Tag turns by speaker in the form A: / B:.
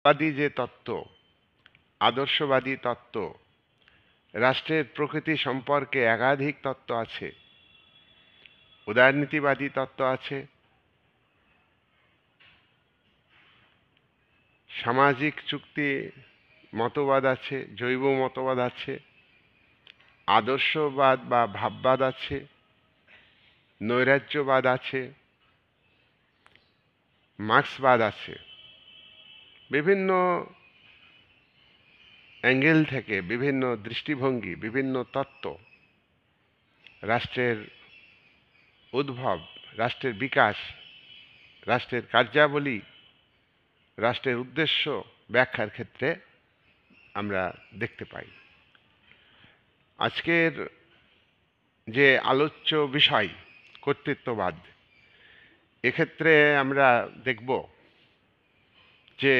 A: বাদী যে তত্ত্ব, আদর্শবাদী তত্ত্ব, রাষ্ট্রের প্রকৃতি সম্পর্কে একাধিক তত্ত্ব আছে। উদারনীতিবাদী তত্ত্ব আছে, সামাজিক চুক্তি মতবাদ আছে, জৈব মতবাদ আছে, আদর্শবাদ বা ভাববাদ আছে, নৈরাজ্যবাদ আছে, মার্ক্সবাদ আছে। বিভিন্ন অ্যাঙ্গেল থেকে, বিভিন্ন দৃষ্টিভঙ্গি, বিভিন্ন তত্ত্ব রাষ্ট্রের উদ্ভব, রাষ্ট্রের বিকাশ, রাষ্ট্রের কার্যাবলী, রাষ্ট্রের উদ্দেশ্য ব্যাখ্যার ক্ষেত্রে আমরা দেখতে পাই। আজকের যে আলোচ্য বিষয় কর্তৃত্ববাদ, এক্ষেত্রে আমরা দেখব যে